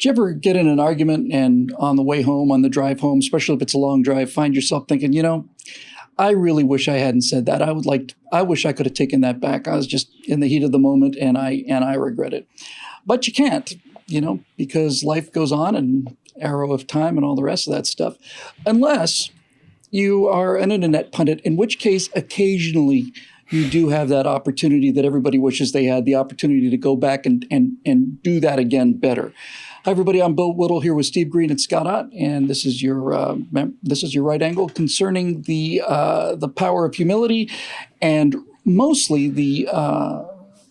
Do you ever get in an argument and on the way home, on the drive home, especially if it's a long drive, find yourself thinking, I really wish I hadn't said that. I wish I could have taken that back. I was just in the heat of the moment and I regret it. But you can't, because life goes on and arrow of time and all the rest of that stuff, unless you are an internet pundit, in which case occasionally you do have that opportunity that everybody wishes they had, the opportunity to go back and do that again better. Hi, everybody. I'm Bill Whittle here with Steve Green and Scott Ott, and this is your right angle concerning the power of humility and mostly the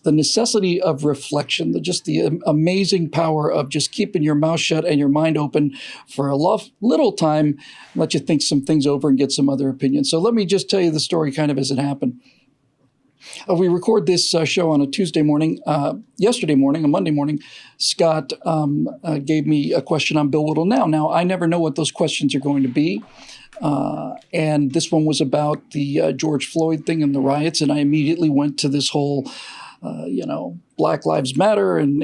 necessity of reflection, the amazing power of just keeping your mouth shut and your mind open for a little time, let you think some things over and get some other opinions. So let me just tell you the story kind of as it happened. We record this show on a Tuesday morning. Yesterday morning, a Monday morning, Scott gave me a question on Bill Whittle Now. Now, I never know what those questions are going to be. And this one was about the George Floyd thing and the riots. And I immediately went to this whole, Black Lives Matter and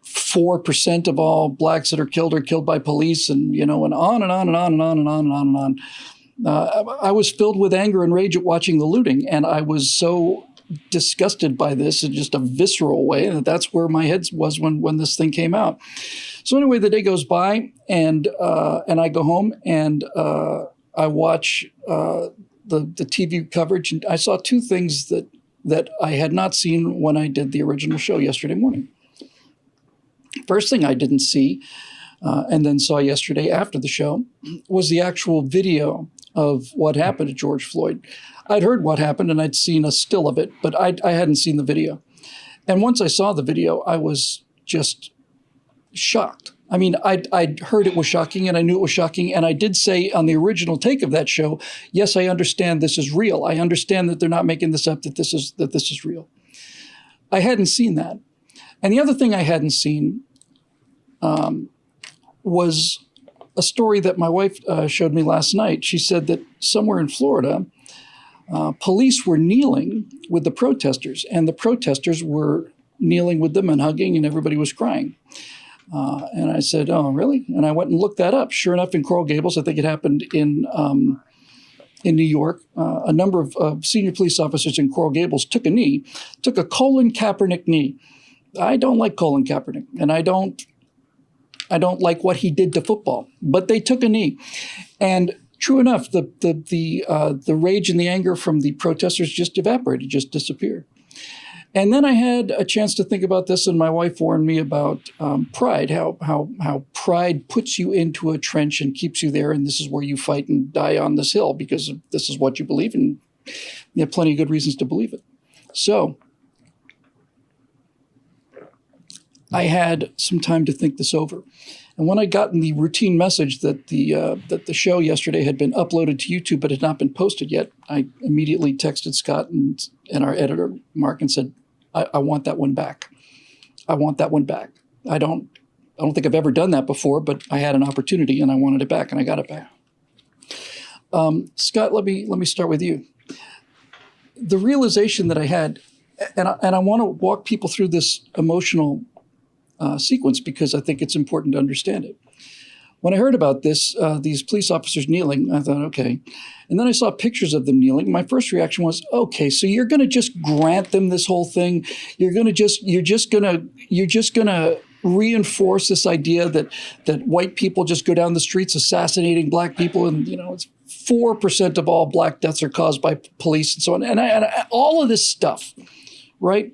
4% of all blacks that are killed by police and, and on and on and on and on and on and on and on. I was filled with anger and rage at watching the looting, and I was so disgusted by this in just a visceral way that's where my head was when this thing came out. So anyway, the day goes by, and I go home and I watch the TV coverage, and I saw two things that I had not seen when I did the original show yesterday morning. First thing I didn't see, and then saw yesterday after the show, was the actual video of what happened to George Floyd. I'd heard what happened and I'd seen a still of it, but I hadn't seen the video. And once I saw the video, I was just shocked. I mean, I'd heard it was shocking and I knew it was shocking. And I did say on the original take of that show, yes, I understand this is real. I understand that they're not making this up, that this is real. I hadn't seen that. And the other thing I hadn't seen was a story that my wife showed me last night. She said that somewhere in Florida, police were kneeling with the protesters, and the protesters were kneeling with them and hugging, and everybody was crying. And I said, oh, really? And I went and looked that up. Sure enough, in Coral Gables, I think it happened in New York, a number of senior police officers in Coral Gables took a Colin Kaepernick knee. I don't like Colin Kaepernick, and I don't like what he did to football, but they took a knee. And true enough, the rage and the anger from the protesters just evaporated, just disappeared. And then I had a chance to think about this, and my wife warned me about pride, how pride puts you into a trench and keeps you there, and this is where you fight and die on this hill because this is what you believe, and you have plenty of good reasons to believe it. So I had some time to think this over. And when I got the routine message that the show yesterday had been uploaded to YouTube but had not been posted yet, I immediately texted Scott and our editor, Mark, and said, I want that one back. I want that one back. I don't think I've ever done that before, but I had an opportunity and I wanted it back, and I got it back. Scott, let me start with you. The realization that I had, and I want to walk people through this emotional sequence because I think it's important to understand it. When I heard about this, these police officers kneeling, I thought, okay. And then I saw pictures of them kneeling. My first reaction was, okay, so you're going to just grant them this whole thing. You're just going to reinforce this idea that white people just go down the streets assassinating black people, and it's 4% of all black deaths are caused by police and so on, and all of this stuff, right?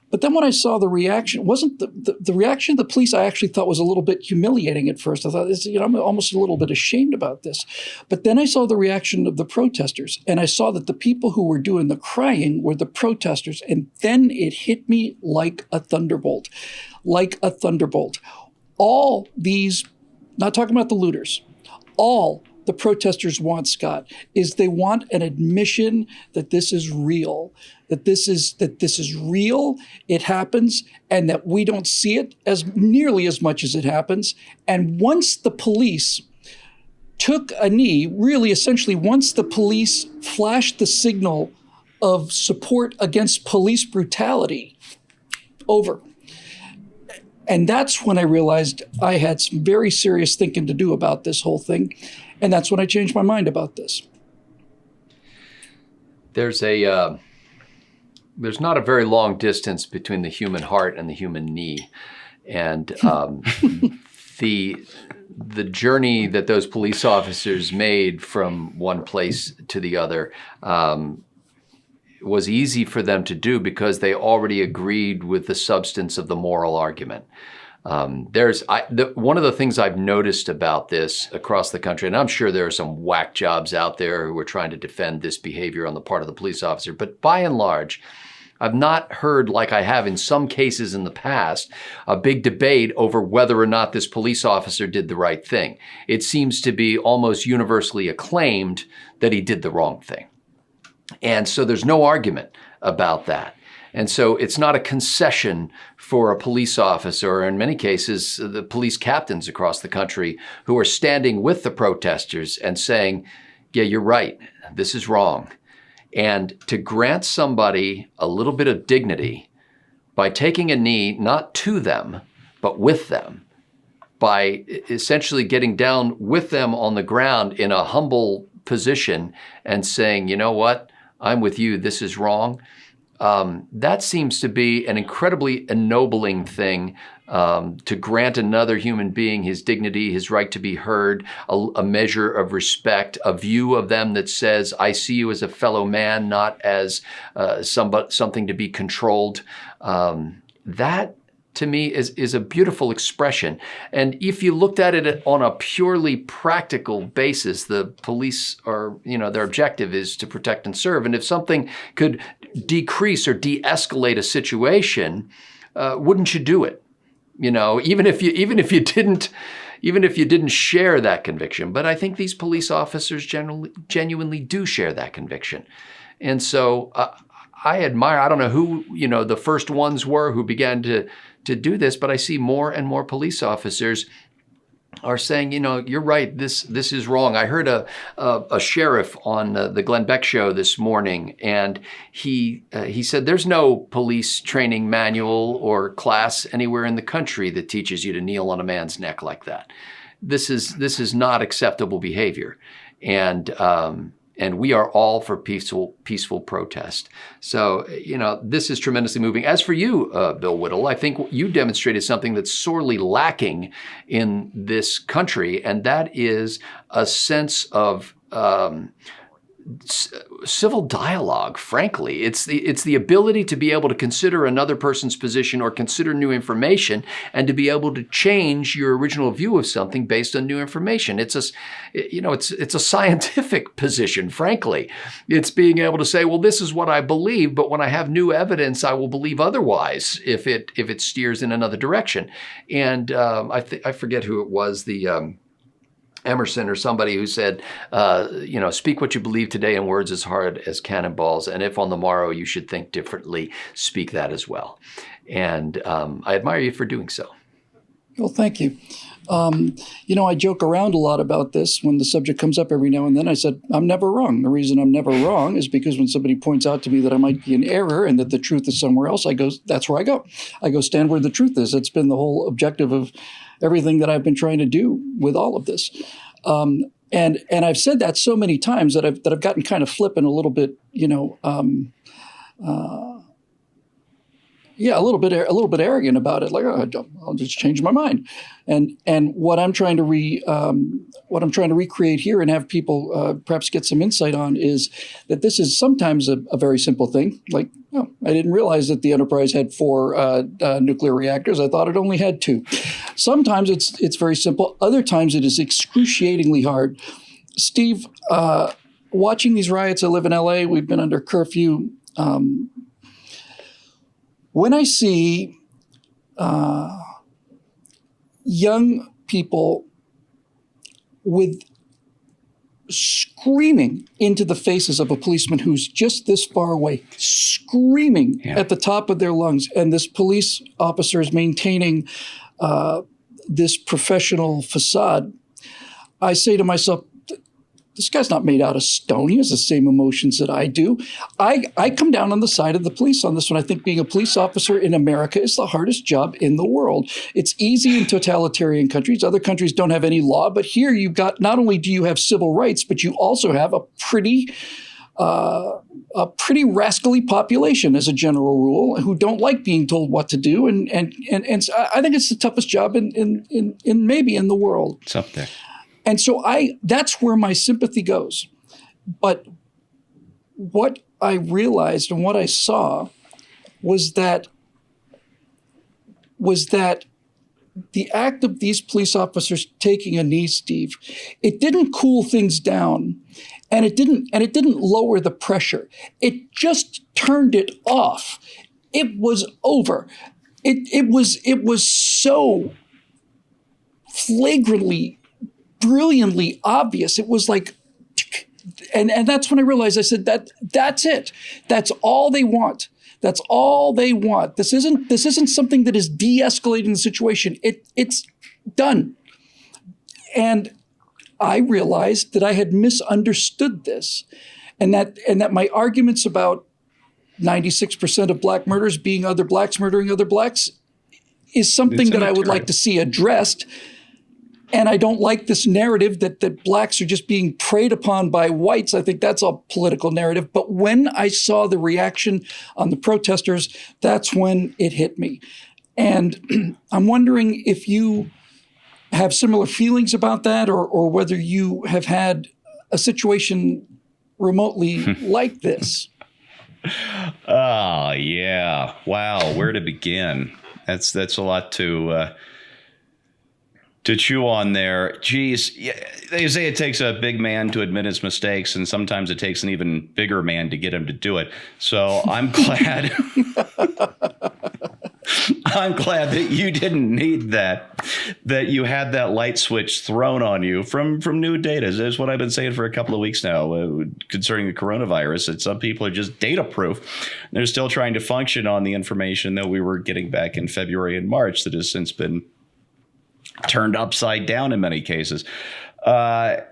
But then when I saw the reaction, wasn't the reaction of the police, I actually thought was a little bit humiliating at first. I thought, I'm almost a little bit ashamed about this. But then I saw the reaction of the protesters, and I saw that the people who were doing the crying were the protesters. And then it hit me like a thunderbolt, All these, not talking about the looters, all the protesters want, Scott, is they want an admission that this is real, that this is real, it happens, and that we don't see it as nearly as much as it happens. And once the police took a knee, really essentially once the police flashed the signal of support against police brutality, over. And that's when I realized I had some very serious thinking to do about this whole thing. And that's when I changed my mind about this. There's not a very long distance between the human heart and the human knee. And the journey that those police officers made from one place to the other was easy for them to do because they already agreed with the substance of the moral argument. One of the things I've noticed about this across the country, and I'm sure there are some whack jobs out there who are trying to defend this behavior on the part of the police officer, but by and large, I've not heard, like I have in some cases in the past, a big debate over whether or not this police officer did the right thing. It seems to be almost universally acclaimed that he did the wrong thing. And so there's no argument about that. And so it's not a concession for a police officer, or in many cases, the police captains across the country who are standing with the protesters and saying, yeah, you're right, this is wrong. And to grant somebody a little bit of dignity by taking a knee, not to them, but with them, by essentially getting down with them on the ground in a humble position and saying, you know what, I'm with you, this is wrong. That seems to be an incredibly ennobling thing, to grant another human being his dignity, his right to be heard, a measure of respect, a view of them that says, I see you as a fellow man, not as something to be controlled. That, to me, is a beautiful expression. And if you looked at it on a purely practical basis, the police are, their objective is to protect and serve. And if something could decrease or de-escalate a situation, wouldn't you do it? Even if you didn't share that conviction. But I think these police officers genuinely do share that conviction. And so I admire, I don't know who, the first ones were who began to do this, but I see more and more police officers are saying, you're right, this is wrong. I heard a sheriff on the Glenn Beck show this morning, and he said there's no police training manual or class anywhere in the country that teaches you to kneel on a man's neck like that. This is not acceptable behavior. And we are all for peaceful protest. So, this is tremendously moving. As for you, Bill Whittle, I think you demonstrated something that's sorely lacking in this country, and that is a sense of civil dialogue, frankly. It's the ability to be able to consider another person's position or consider new information, and to be able to change your original view of something based on new information. It's a scientific position, frankly. It's being able to say, well, this is what I believe, but when I have new evidence, I will believe otherwise if it steers in another direction. And I forget who it was, the Emerson or somebody who said, speak what you believe today in words as hard as cannonballs, and if on the morrow you should think differently, speak that as well. And I admire you for doing so. Well, thank you. I joke around a lot about this when the subject comes up every now and then. I said, I'm never wrong. The reason I'm never wrong is because when somebody points out to me that I might be in error and that the truth is somewhere else, that's where I go. I go stand where the truth is. It's been the whole objective of everything that I've been trying to do with all of this. And I've said that so many times that I've gotten kind of flippant a little bit, a little bit arrogant about it. Like, I'll just change my mind. And what I'm trying to recreate here and have people perhaps get some insight on is that this is sometimes a very simple thing. Like, I didn't realize that the Enterprise had 4 nuclear reactors. I thought it only had 2. Sometimes it's very simple. Other times it is excruciatingly hard. Steve, watching these riots, I live in LA. We've been under curfew. When I see young people with screaming into the faces of a policeman who's just this far away, screaming at the top of their lungs, and this police officer is maintaining this professional facade, I say to myself, this guy's not made out of stone. He has the same emotions that I do. I come down on the side of the police on this one. I think being a police officer in America is the hardest job in the world. It's easy in totalitarian countries. Other countries don't have any law, but here you've got, not only do you have civil rights, but you also have a pretty rascally population as a general rule who don't like being told what to do. And so I think it's the toughest job in maybe in the world. It's up there. And so that's where my sympathy goes. But what I realized and what I saw was that the act of these police officers taking a knee, Steve, it didn't cool things down, and it didn't lower the pressure. It just turned it off. It was over. It was so flagrantly, brilliantly obvious. It was like, and that's when I realized, I said, that's it. That's all they want. That's all they want. This isn't something that is de-escalating the situation. It's done. And I realized that I had misunderstood this, and that my arguments about 96% of black murders being other blacks murdering other blacks is something that I would like to see addressed. And I don't like this narrative that blacks are just being preyed upon by whites. I think that's a political narrative. But when I saw the reaction on the protesters, that's when it hit me. And I'm wondering if you have similar feelings about that, or whether you have had a situation remotely like this. Oh, yeah. Wow. Where to begin? That's a lot to chew on there. Geez, yeah, they say it takes a big man to admit his mistakes, and sometimes it takes an even bigger man to get him to do it. So I'm glad. I'm glad that you didn't need that you had that light switch thrown on you from new data. That's what I've been saying for a couple of weeks now concerning the coronavirus, that some people are just data proof. They're still trying to function on the information that we were getting back in February and March that has since been turned upside down in many cases. I've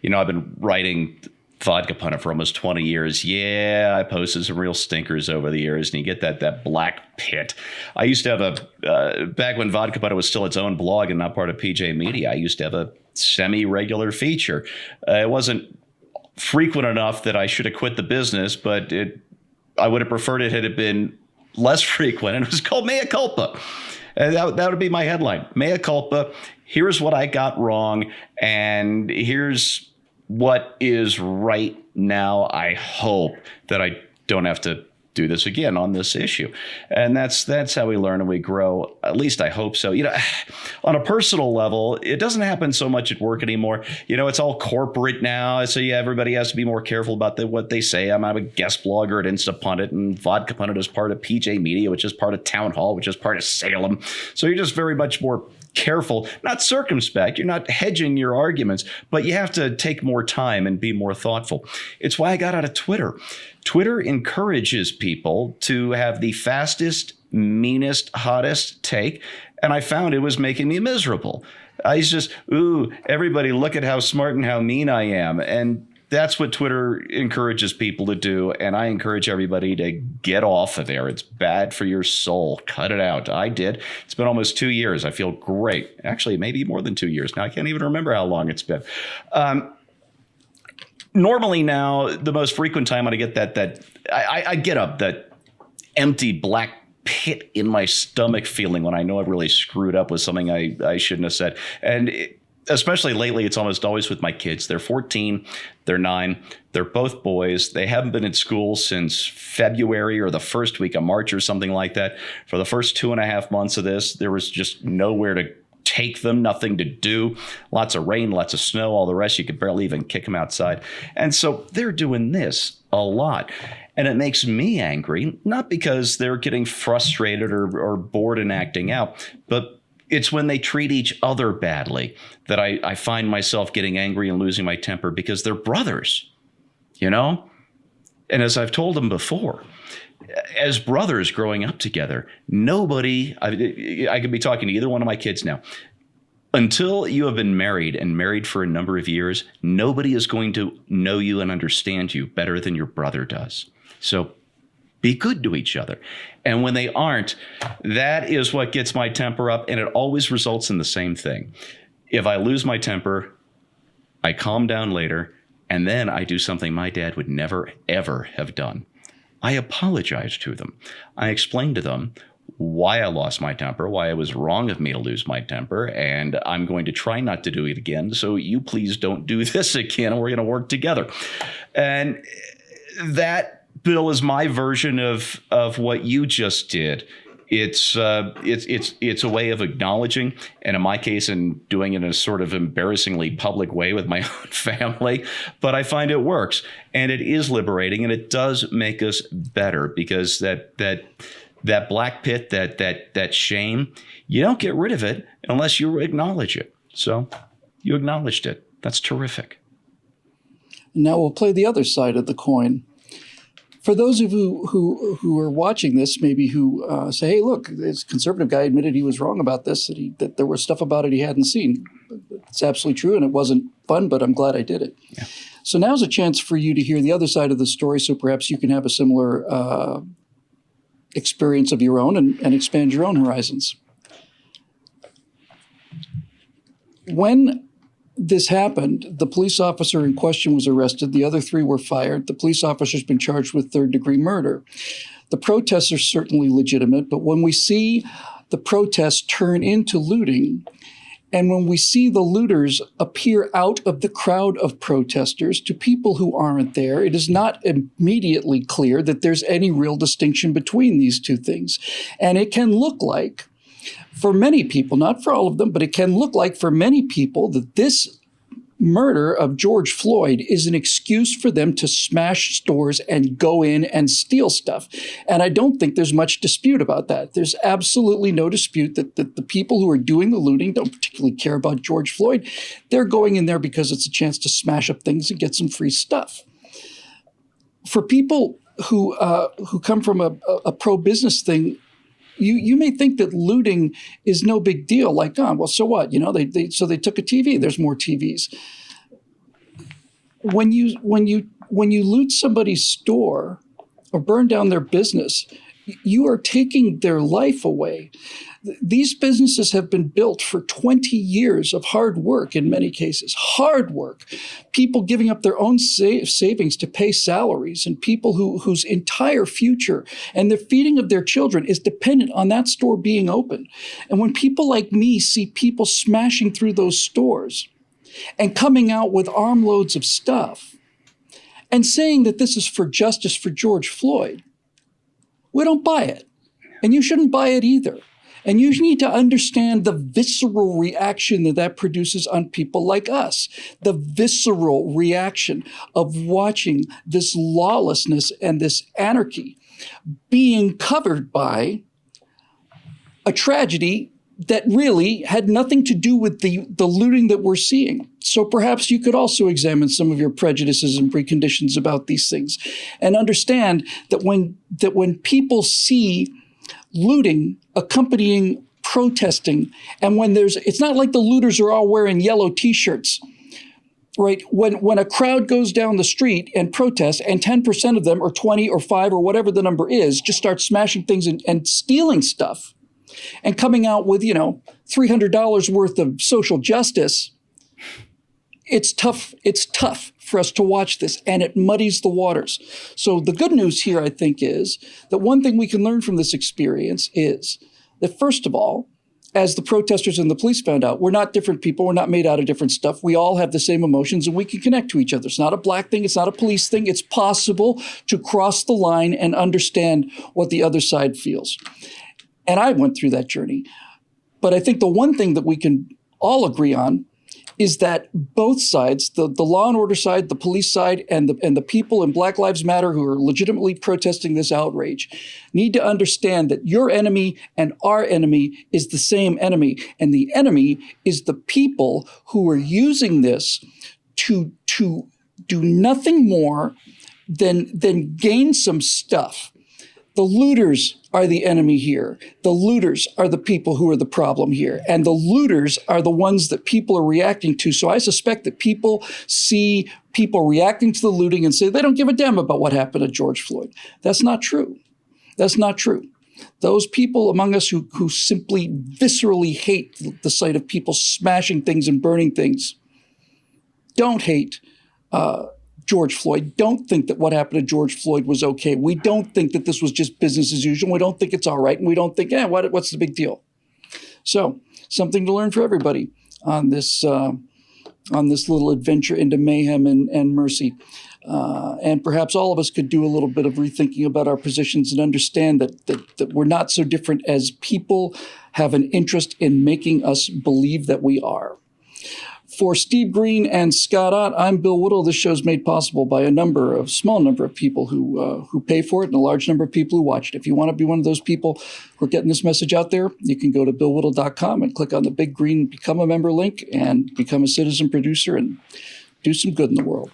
been writing vodka pundit for almost 20 years. Yeah, I posted some real stinkers over the years, and you get that black pit. I used to have back when vodka pundit was still its own blog and not part of PJ Media, I used to have a semi-regular feature. It wasn't frequent enough that I should have quit the business, but I would have preferred it had it been less frequent, and it was called Mea Culpa. And that would be my headline. Mea culpa. Here's what I got wrong, and here's what is right now. I hope that I don't have to do this again on this issue. And that's how we learn and we grow. At least I hope so. On a personal level, it doesn't happen so much at work anymore. It's all corporate now. So yeah, everybody has to be more careful about what they say. I'm a guest blogger at Instapundit, and Vodka Pundit is part of PJ Media, which is part of Town Hall, which is part of Salem. So you're just very much more careful, not circumspect. You're not hedging your arguments, but you have to take more time and be more thoughtful. It's why I got out of Twitter. Twitter encourages people to have the fastest, meanest, hottest take, and I found it was making me miserable. I was just, everybody look at how smart and how mean I am. And that's what Twitter encourages people to do, and I encourage everybody to get off of there. It's bad for your soul. Cut it out. I did. It's been almost 2 years. I feel great. Actually, maybe more than 2 years now. I can't even remember how long it's been. Normally now, the most frequent time I get I get up that empty black pit in my stomach feeling when I know I've really screwed up with something I shouldn't have said. And especially lately, it's almost always with my kids. They're 14, they're 9, they're both boys. They haven't been in school since February or the first week of March or something like that. For the first 2.5 months of this, there was just nowhere to take them, nothing to do. Lots of rain, lots of snow, all the rest. You could barely even kick them outside. And so they're doing this a lot. And it makes me angry, not because they're getting frustrated or bored and acting out, but it's when they treat each other badly that I find myself getting angry and losing my temper, because they're brothers, And as I've told them before, as brothers growing up together, I could be talking to either one of my kids now. Until you have been married and married for a number of years, nobody is going to know you and understand you better than your brother does. So be good to each other. And when they aren't, that is what gets my temper up. And it always results in the same thing. If I lose my temper, I calm down later, and then I do something my dad would never, ever have done. I apologize to them. I explain to them why I lost my temper, why it was wrong of me to lose my temper, and I'm going to try not to do it again. So you please don't do this again, and we're going to work together. And that, Bill, is my version of what you just did. It's a way of acknowledging, and in my case, in doing it in a sort of embarrassingly public way with my own family, but I find it works, and it is liberating, and it does make us better, because that black pit, that shame, you don't get rid of it unless you acknowledge it. So you acknowledged it. That's terrific. Now we'll play the other side of the coin. For those of you who are watching this, maybe who say, hey, look, this conservative guy admitted he was wrong about this, that there was stuff about it he hadn't seen. It's absolutely true, and it wasn't fun, but I'm glad I did it. Yeah. So now's a chance for you to hear the other side of the story, so perhaps you can have a similar experience of your own and expand your own horizons. When this happened, the police officer in question was arrested. The other 3 were fired. The police officer's been charged with third-degree murder. The protests are certainly legitimate, but when we see the protests turn into looting, and when we see the looters appear out of the crowd of protesters to people who aren't there, it is not immediately clear that there's any real distinction between these two things. And it can look like, for many people, not for all of them, but it can look like for many people that this murder of George Floyd is an excuse for them to smash stores and go in and steal stuff. And I don't think there's much dispute about that. There's absolutely no dispute that the people who are doing the looting don't particularly care about George Floyd. They're going in there because it's a chance to smash up things and get some free stuff. For people who come from a pro-business thing, you may think that looting is no big deal. Like, oh, well, so what? They took a TV. There's more TVs. When you loot somebody's store or burn down their business, you are taking their life away. These businesses have been built for 20 years of hard work in many cases, hard work. People giving up their own savings to pay salaries, and people whose entire future and the feeding of their children is dependent on that store being open. And when people like me see people smashing through those stores and coming out with armloads of stuff and saying that this is for justice for George Floyd, we don't buy it. And you shouldn't buy it either. And you need to understand the visceral reaction that produces on people like us, the visceral reaction of watching this lawlessness and this anarchy being covered by a tragedy that really had nothing to do with the looting that we're seeing. So perhaps you could also examine some of your prejudices and preconditions about these things and understand that when people see looting accompanying protesting, and when it's not like the looters are all wearing yellow T-shirts, right? When a crowd goes down the street and protests, and 10% of them, or 20 or 5 or whatever the number is, just start smashing things and stealing stuff and coming out with, $300 worth of social justice, it's tough for us to watch this, and it muddies the waters. So the good news here, I think, is that one thing we can learn from this experience is that, first of all, as the protesters and the police found out, we're not different people. We're not made out of different stuff. We all have the same emotions, and we can connect to each other. It's not a black thing. It's not a police thing. It's possible to cross the line and understand what the other side feels. And I went through that journey. But I think the one thing that we can all agree on is that both sides, the law and order side, the police side, and the people in Black Lives Matter who are legitimately protesting this outrage need to understand that your enemy and our enemy is the same enemy. And the enemy is the people who are using this to do nothing more than gain some stuff The looters are the enemy here. The looters are the people who are the problem here. And the looters are the ones that people are reacting to. So I suspect that people see people reacting to the looting and say they don't give a damn about what happened to George Floyd. That's not true. That's not true. Those people among us who simply viscerally hate the sight of people smashing things and burning things don't hate George Floyd, don't think that what happened to George Floyd was okay. We don't think that this was just business as usual. We don't think it's all right. And we don't think, what's the big deal? So something to learn for everybody on this little adventure into mayhem and mercy. And perhaps all of us could do a little bit of rethinking about our positions and understand that we're not so different as people have an interest in making us believe that we are. For Steve Green and Scott Ott, I'm Bill Whittle. This show is made possible by a small number of people who pay for it and a large number of people who watch it. If you want to be one of those people who are getting this message out there, you can go to billwhittle.com and click on the big green Become a Member link and become a citizen producer and do some good in the world.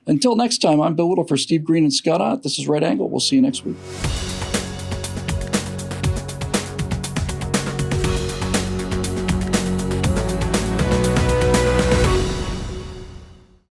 Until next time, I'm Bill Whittle for Steve Green and Scott Ott. This is Right Angle. We'll see you next week.